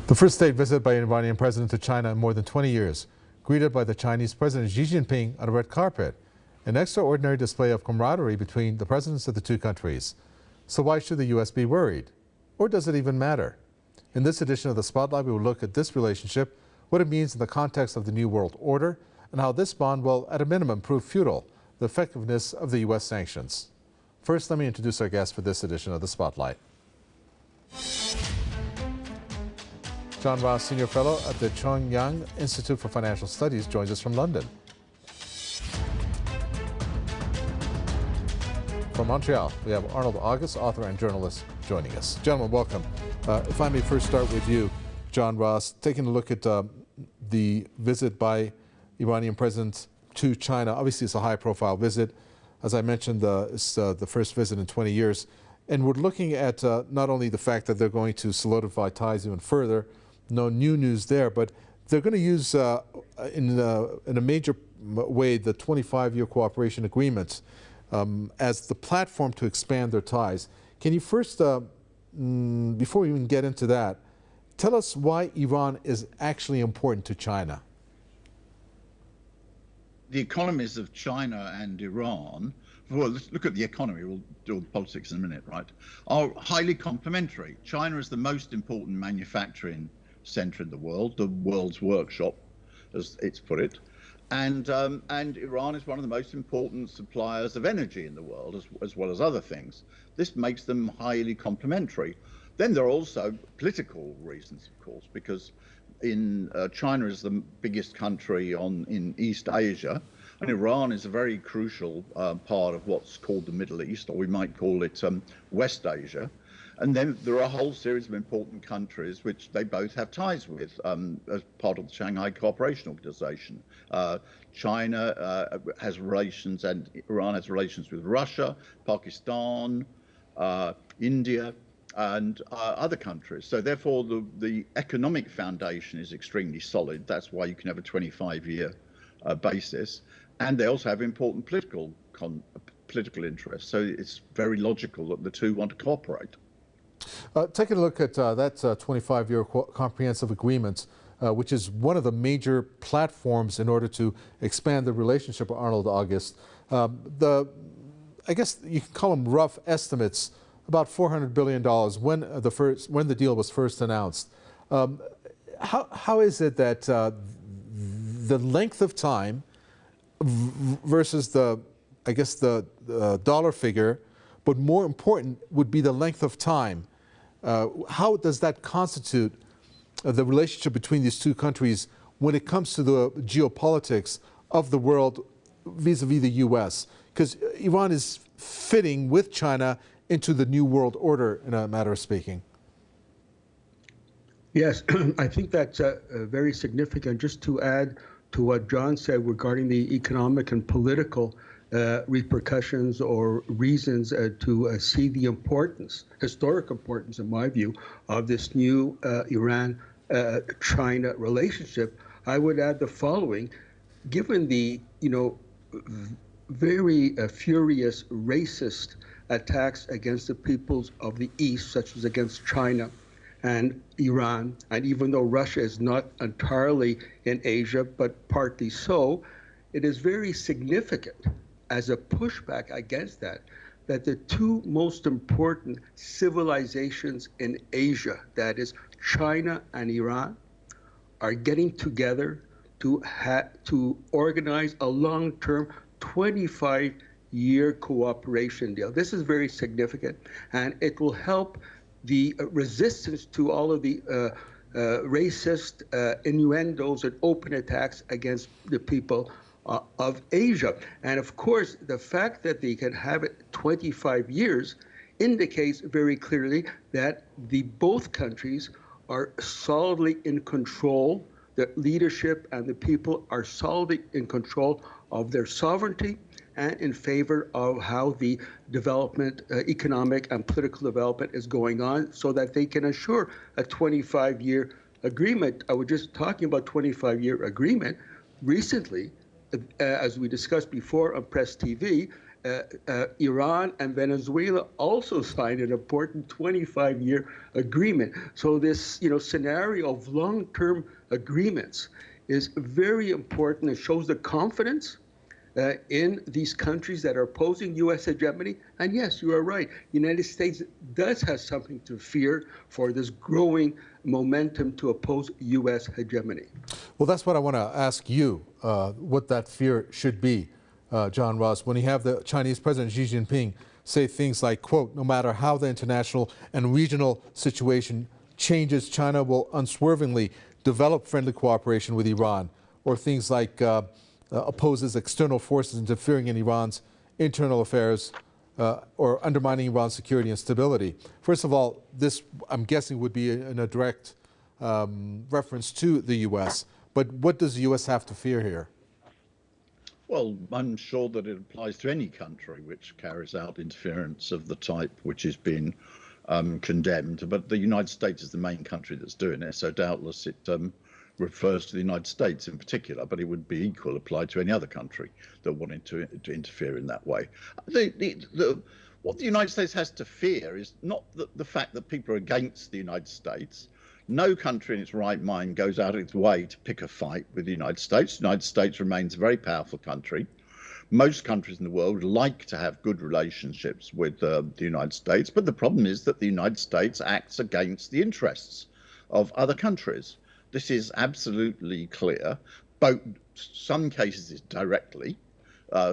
The first state visit by an Iranian president to China in more than 20 years, greeted by the Chinese President Xi Jinping on a red carpet. An extraordinary display of camaraderie between the presidents of the two countries. So why should the U.S. be worried? Or does it even matter? In this edition of The Spotlight, we will look at this relationship, what it means in the context of the New World Order, and how this bond will, at a minimum, prove futile, the effectiveness of the U.S. sanctions. First, let me introduce our guest for this edition of The Spotlight. John Ross, Senior Fellow at the Cheong-Yang Institute for Financial Studies, joins us from London. From Montreal, we have Arnold August, author and journalist, joining us. Gentlemen, welcome. If I may first start with you, John Ross, taking a look at the visit by Iranian President to China. Obviously, it's a high-profile visit. As I mentioned, it's the first visit in 20 years. And we're looking at not only the fact that they're going to solidify ties even further, no new news there, but they're going to use, in a major way, the 25-year cooperation agreements as the platform to expand their ties. Can you first, before we even get into that, tell us why Iran is actually important to China? The economies of China and Iran, well, let's look at the economy, we'll do politics in a minute, right, are highly complementary. China is the most important manufacturing center in the world's workshop, as it's put it. And Iran is one of the most important suppliers of energy in the world, as well as other things. This makes them highly complementary. Then there are also political reasons, of course, because China is the biggest country in East Asia, and Iran is a very crucial part of what's called the Middle East, or we might call it West Asia. And then there are a whole series of important countries which they both have ties with as part of the Shanghai Cooperation Organization. China has relations, and Iran has relations with Russia, Pakistan, India, and other countries. So therefore, the economic foundation is extremely solid. That's why you can have a 25-year basis. And they also have important political interests. So it's very logical that the two want to cooperate. Taking a look at that 25-year comprehensive agreement, which is one of the major platforms in order to expand the relationship with Arnold August. I guess you can call them rough estimates, about $400 billion when the deal was first announced. How is it that the length of time versus the dollar figure, but more important would be the length of time. How does that constitute the relationship between these two countries when it comes to the geopolitics of the world vis-a-vis the U.S.? Because Iran is fitting with China into the New World Order, in a matter of speaking. Yes, I think that's very significant. Just to add to what John said regarding the economic and political repercussions or reasons to see the importance, historic importance, in my view, of this new Iran-China relationship, I would add the following. Given the, very furious racist attacks against the peoples of the East, such as against China and Iran, and even though Russia is not entirely in Asia, but partly so, it is very significant as a pushback against that the two most important civilizations in Asia, that is China and Iran, are getting together to organize a long-term 25-year cooperation deal. This is very significant, and it will help the resistance to all of the racist innuendos and open attacks against the people of Asia. And of course, the fact that they can have it 25 years indicates very clearly that both countries are solidly in control, the leadership and the people are solidly in control of their sovereignty and in favor of how the development, economic and political development is going on, so that they can assure a 25-year agreement. I was just talking about 25-year agreement. Recently, as we discussed before on Press TV, Iran and Venezuela also signed an important 25-year agreement. So this, scenario of long-term agreements is very important. It shows the confidence in these countries that are opposing U.S. hegemony. And yes, you are right. The United States does have something to fear for this growing momentum to oppose U.S. hegemony. Well, that's what I want to ask you, what that fear should be, John Ross, when you have the Chinese President Xi Jinping say things like, quote, no matter how the international and regional situation changes, China will unswervingly develop friendly cooperation with Iran, or things like opposes external forces interfering in Iran's internal affairs or undermining Iran's security and stability. First of all, this, I'm guessing, would be in a direct reference to the U.S., but what does the U.S. have to fear here? Well, I'm sure that it applies to any country which carries out interference of the type which is being condemned, but the United States is the main country that's doing it, so doubtless it refers to the United States in particular, but it would be equal applied to any other country that wanted to interfere in that way. What the United States has to fear is not the fact that people are against the United States. No country in its right mind goes out of its way to pick a fight with the United States. The United States remains a very powerful country. Most countries in the world like to have good relationships with the United States, but the problem is that the United States acts against the interests of other countries. This is absolutely clear. Both some cases is directly,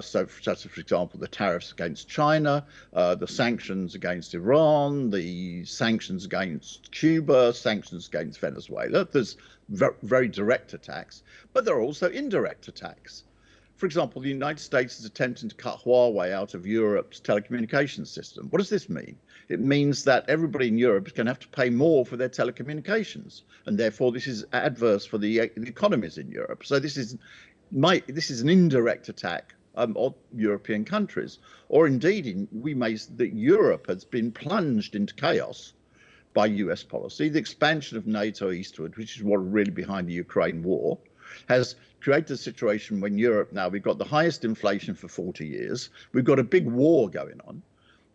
such as, for example, the tariffs against China, the sanctions against Iran, the sanctions against Cuba, sanctions against Venezuela. There's very direct attacks, but there are also indirect attacks. For example, the United States is attempting to cut Huawei out of Europe's telecommunications system. What does this mean? It means that everybody in Europe is going to have to pay more for their telecommunications, and therefore this is adverse for the economies in Europe. So this is an indirect attack on European countries, or indeed that Europe has been plunged into chaos by US policy. The expansion of NATO eastward, which is what really behind the Ukraine war, has created a situation when Europe now, we've got the highest inflation for 40 years, we've got a big war going on.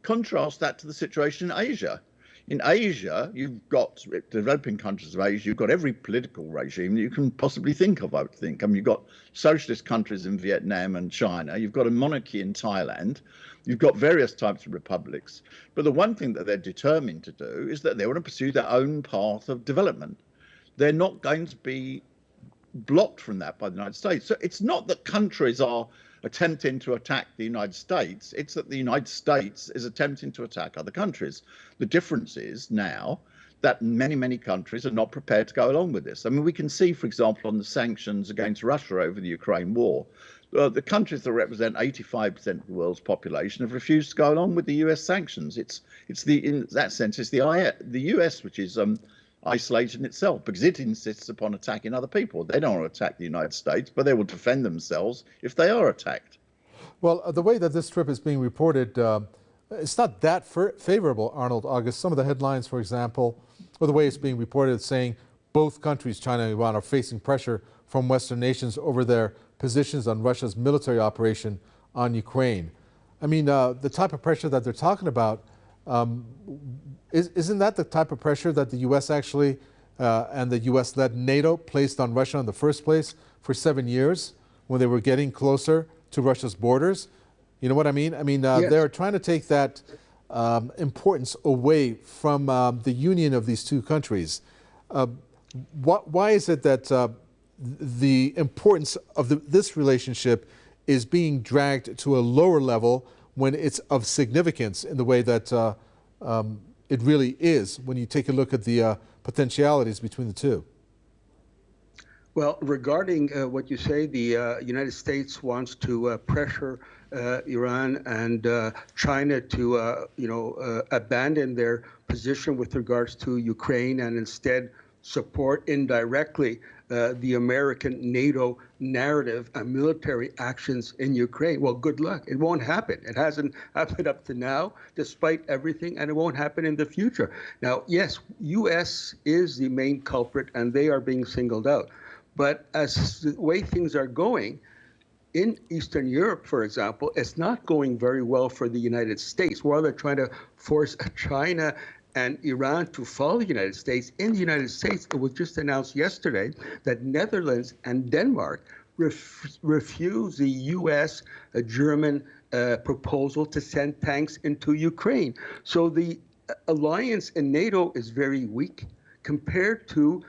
Contrast that to the situation in Asia. In Asia, you've got developing countries of Asia, you've got every political regime you can possibly think of, I would think. I mean, you've got socialist countries in Vietnam and China, you've got a monarchy in Thailand, you've got various types of republics. But the one thing that they're determined to do is that they want to pursue their own path of development. They're not going to be blocked from that by the United States. So it's not that countries are attempting to attack the United States, it's that the United States is attempting to attack other countries. The difference is now that many, many countries are not prepared to go along with this. I mean, we can see, for example, on the sanctions against Russia over the Ukraine war, the countries that represent 85% of the world's population have refused to go along with the US sanctions. In that sense, it's the US which is isolated itself, because it insists upon attacking other people. They don't want to attack the United States, but they will defend themselves if they are attacked. Well, the way that this trip is being reported, it's not that favorable, Arnold August. Some of the headlines, for example, or the way it's being reported, saying both countries, China and Iran, are facing pressure from Western nations over their positions on Russia's military operation on Ukraine. I mean, the type of pressure that they're talking about, isn't that the type of pressure that the U.S. actually and the U.S.-led NATO placed on Russia in the first place for 7 years when they were getting closer to Russia's borders? You know what I mean? I mean, yes. They're trying to take that importance away from the union of these two countries. Why is it that the importance of this relationship is being dragged to a lower level when it's of significance in the way that it really is when you take a look at the potentialities between the two? Well, regarding what you say, the United States wants to pressure Iran and China to, abandon their position with regards to Ukraine and instead support indirectly the American NATO narrative and military actions in Ukraine. Well, good luck. It won't happen. It hasn't happened up to now, despite everything, and it won't happen in the future. Now, yes, U.S. is the main culprit, and they are being singled out. But as the way things are going, in Eastern Europe, for example, it's not going very well for the United States. While they're trying to force China and Iran to follow the United States, in the United States, it was just announced yesterday that Netherlands and Denmark refused the U.S., German proposal to send tanks into Ukraine. So the alliance in NATO is very weak compared to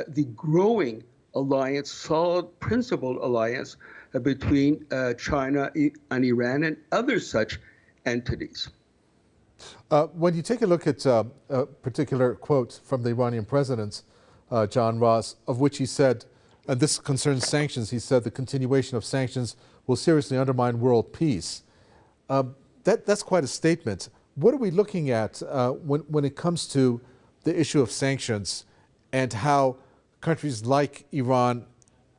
the growing alliance, solid principled alliance between China and Iran and other such entities. When you take a look at a particular quote from the Iranian president, John Ross, of which he said, and this concerns sanctions, he said the continuation of sanctions will seriously undermine world peace. That's quite a statement. What are we looking at when it comes to the issue of sanctions and how countries like Iran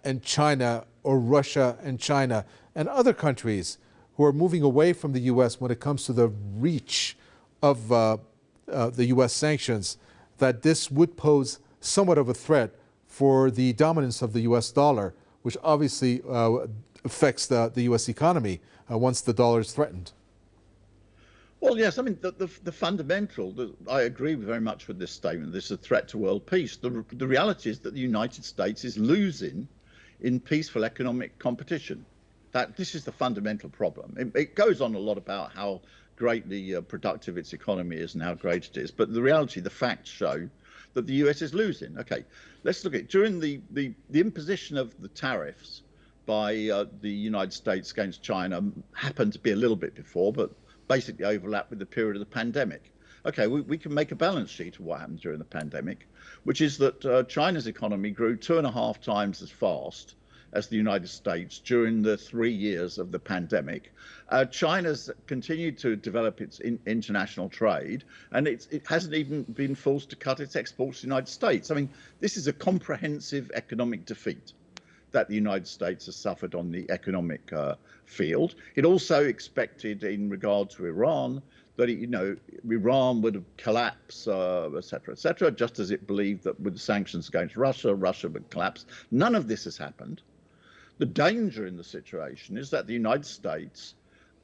and China, or Russia and China and other countries who are moving away from the U.S. when it comes to the reach of the U.S. sanctions, that this would pose somewhat of a threat for the dominance of the U.S. dollar, which obviously affects the U.S. economy once the dollar is threatened? Well, yes, I mean, the fundamental, I agree very much with this statement. This is a threat to world peace. The reality is that the United States is losing in peaceful economic competition. This is the fundamental problem. It goes on a lot about how greatly productive its economy is and how great it is. But the reality, the facts show that the US is losing. Okay, let's look at it. During the imposition of the tariffs by the United States against China happened to be a little bit before, but basically overlapped with the period of the pandemic. Okay, we can make a balance sheet of what happened during the pandemic, which is that China's economy grew 2.5 times as fast as the United States during the 3 years of the pandemic. China's continued to develop its international trade, and it hasn't even been forced to cut its exports to the United States. I mean, this is a comprehensive economic defeat that the United States has suffered on the economic field. It also expected, in regard to Iran, that Iran would collapse, et cetera, just as it believed that with the sanctions against Russia, Russia would collapse. None of this has happened. The danger in the situation is that the United States,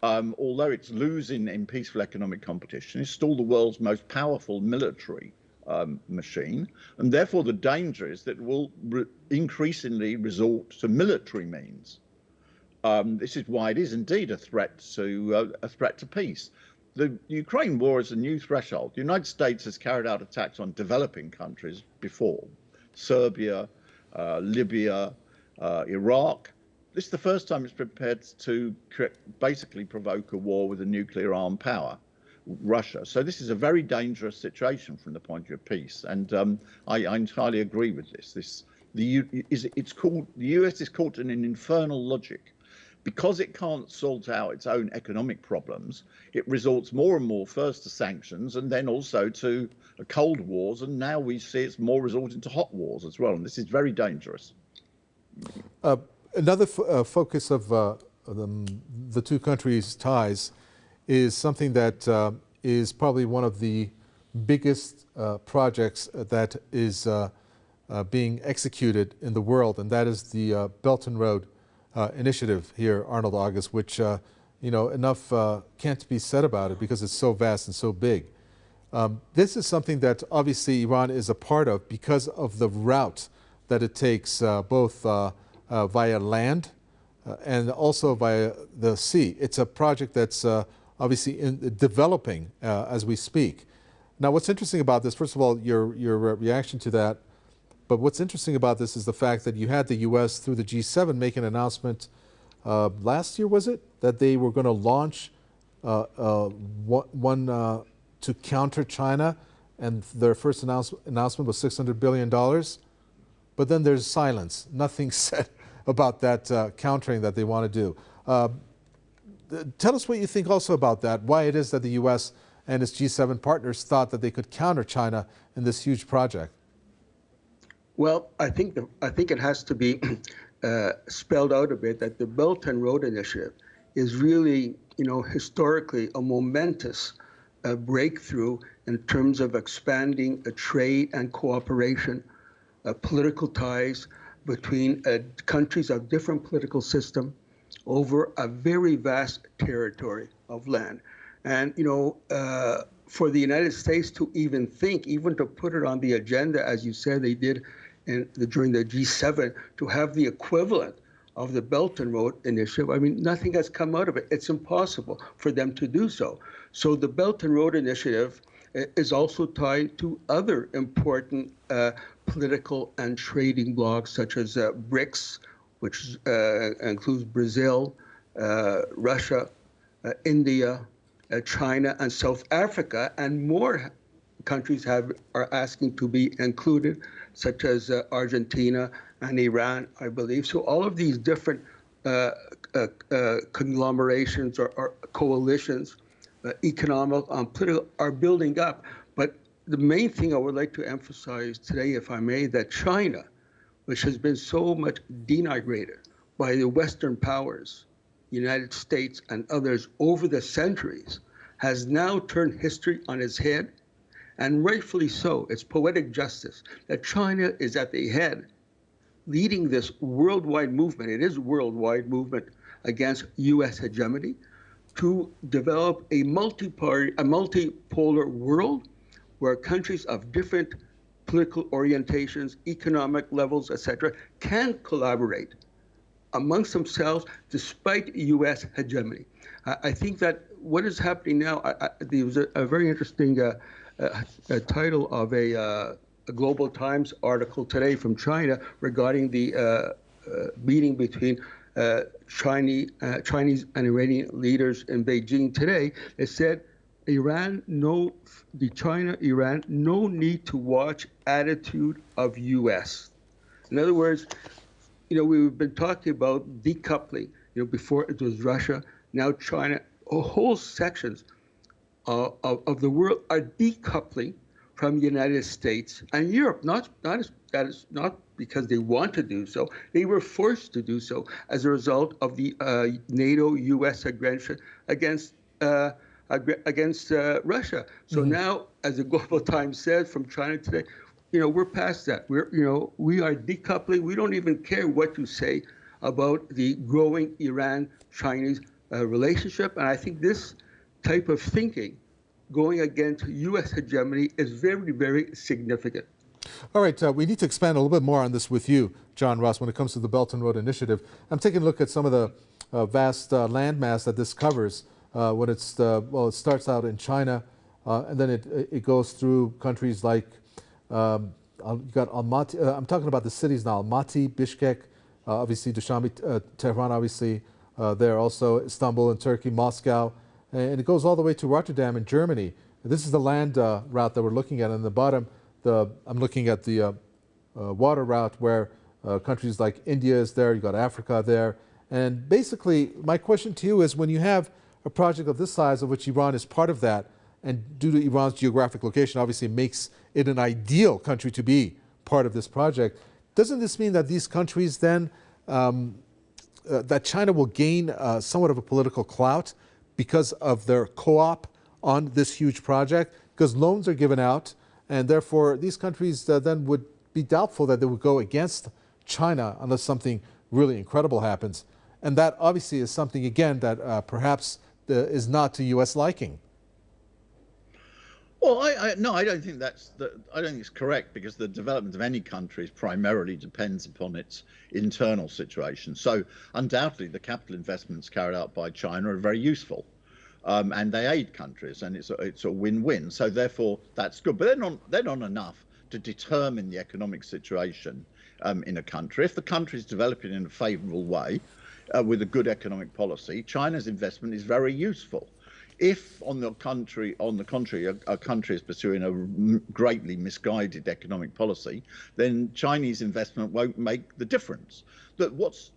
although it's losing in peaceful economic competition, is still the world's most powerful military machine, and therefore the danger is that it will increasingly resort to military means. This is why it is indeed a threat to peace. The Ukraine war is a new threshold. The United States has carried out attacks on developing countries before: Serbia, Libya, Iraq. This is the first time it's prepared to basically provoke a war with a nuclear armed power, Russia. So this is a very dangerous situation from the point of view of peace, and I entirely agree with this. The US is caught in an infernal logic. Because it can't sort out its own economic problems, it resorts more and more first to sanctions and then also to cold wars, and now we see it's more resorting to hot wars as well, and this is very dangerous. Another focus of the two countries' ties is something that is probably one of the biggest projects that is being executed in the world, and that is the Belt and Road initiative here, Arnold August, which enough can't be said about it because it's so vast and so big. This is something that obviously Iran is a part of because of the route that it takes, both via land and also via the sea. It's a project that's obviously developing as we speak. Now, what's interesting about this, first of all, your reaction to that. But what's interesting about this is the fact that you had the U.S. through the G7 make an announcement last year, was it, that they were going to launch one to counter China, and their first announcement was $600 billion. But then there's silence. Nothing said about that countering that they want to do. Tell us what you think also about that, why it is that the U.S. and its G7 partners thought that they could counter China in this huge project. Well, I think it has to be spelled out a bit that the Belt and Road Initiative is really, historically a momentous breakthrough in terms of expanding trade and cooperation, political ties between countries of different political system, over a very vast territory of land. And, for the United States to even think, even to put it on the agenda, as you said they did during the G7, to have the equivalent of the Belt and Road Initiative, I mean, nothing has come out of it. It's impossible for them to do so. So the Belt and Road Initiative is also tied to other important political and trading blocs, such as BRICS, which includes Brazil, Russia, India, China, and South Africa, and more countries are asking to be included, such as Argentina and Iran, I believe. So all of these different conglomerations or coalitions, economic, political, are building up. But the main thing I would like to emphasize today, if I may, that China, which has been so much denigrated by the Western powers, United States and others over the centuries, has now turned history on its head, and rightfully so. It's poetic justice that China is at the head, leading this worldwide movement. It is a worldwide movement against U.S. hegemony to develop a multipolar world where countries of different political orientations, economic levels, etc., can collaborate amongst themselves despite U.S. hegemony. I think that what is happening now, there was a very interesting title of a Global Times article today from China regarding the meeting between Chinese and Iranian leaders in Beijing today. It said, China, Iran, no need to watch attitude of U.S. In other words, we've been talking about decoupling. Before it was Russia, now China. Whole sections of the world are decoupling from the United States and Europe. Not because they want to do so. They were forced to do so as a result of the NATO-U.S. aggression against Russia. So now, as the Global Times said from China today, we're past that. We are decoupling. We don't even care what you say about the growing Iran-Chinese relationship. And I think this type of thinking going against U.S. hegemony is very, very significant. All right, we need to expand a little bit more on this with you, John Ross, when it comes to the Belt and Road Initiative. I'm taking a look at some of the vast landmass that this covers. When it starts out in China, and then it goes through countries like, you got Almaty, I'm talking about the cities now, Almaty, Bishkek, obviously Dushanbe, Tehran, obviously, there also, Istanbul in Turkey, Moscow, and it goes all the way to Rotterdam in Germany. This is the land route that we're looking at. On the bottom, I'm looking at the water route where countries like India is there, you've got Africa there. And basically, my question to you is, when you have a project of this size, of which Iran is part of that, and due to Iran's geographic location, obviously makes it an ideal country to be part of this project, doesn't this mean that these countries then, that China will gain somewhat of a political clout because of their co-op on this huge project? Because loans are given out, and therefore these countries then would be doubtful that they would go against China unless something really incredible happens. And that obviously is something, again, that perhaps is not to U.S. liking. Well, no, I don't think I don't think it's correct, because the development of any country primarily depends upon its internal situation. So undoubtedly, the capital investments carried out by China are very useful, and they aid countries, and it's a win-win. So therefore, that's good. But they're not enough to determine the economic situation in a country. If the country is developing in a favourable way, with a good economic policy, China's investment is very useful. If, on the contrary, a country is pursuing a greatly misguided economic policy, then Chinese investment won't make the difference. But what's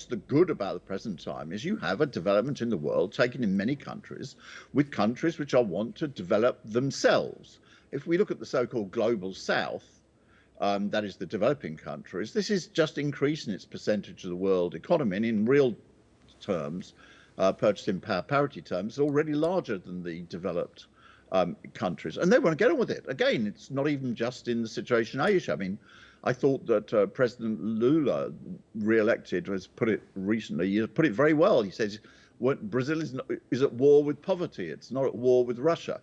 the good about the present time is you have a development in the world taken in many countries, with countries which want to develop themselves. If we look at the so-called global south, that is the developing countries, this is just increasing its percentage of the world economy, and in real terms, purchasing power parity terms, already larger than the developed countries, and they want to get on with it. Again, it's not even just in the situation in Asia. I mean, I thought that President Lula, re-elected, has put it recently. He put it very well. He says, Brazil is at war with poverty. It's not at war with Russia.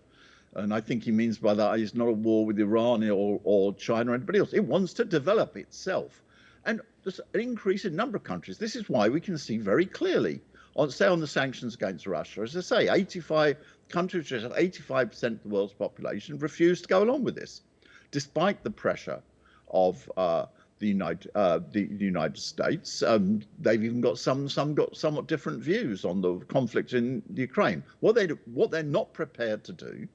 And I think he means by that it's not a war with Iran or China or anybody else. It wants to develop itself. And there's an increase in number of countries. This is why we can see very clearly, on the sanctions against Russia, as I say, 85 countries, which have 85% of the world's population, refused to go along with this, despite the pressure of the United States. They've even got some got somewhat different views on the conflict in the Ukraine. What they're not prepared to do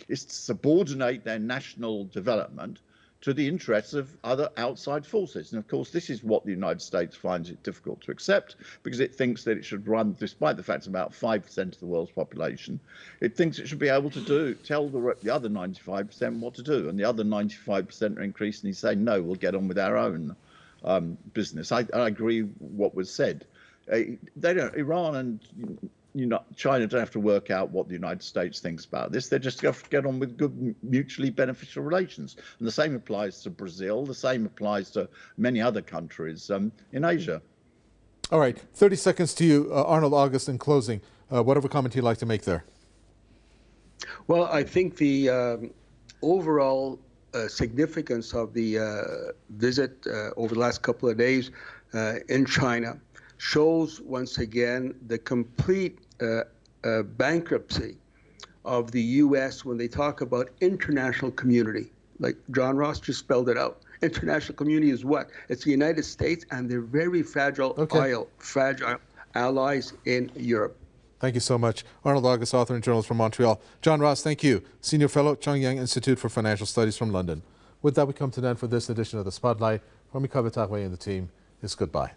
is to subordinate their national development to the interests of other outside forces. And of course, this is what the United States finds it difficult to accept, because it thinks that it should run, despite the fact it's about 5% of the world's population, it thinks it should be able to tell the other 95% what to do. And the other 95% are increasingly saying, no, we'll get on with our own business. I agree with what was said. Iran and China don't have to work out what the United States thinks about this. They just have to get on with good, mutually beneficial relations. And the same applies to Brazil. The same applies to many other countries in Asia. All right, 30 seconds to you, Arnold August, in closing. Whatever comment you'd like to make there. Well, I think the overall significance of the visit over the last couple of days in China shows once again the complete bankruptcy of the U.S. when they talk about international community. Like John Ross just spelled it out. International community is what? It's the United States and their very fragile allies in Europe. Thank you so much. Arnold August, author and journalist from Montreal. John Ross, thank you. Senior Fellow, Chongyang Institute for Financial Studies from London. With that, we come to the end for this edition of The Spotlight. From me, Kaveh Taghweh and the team, it's goodbye.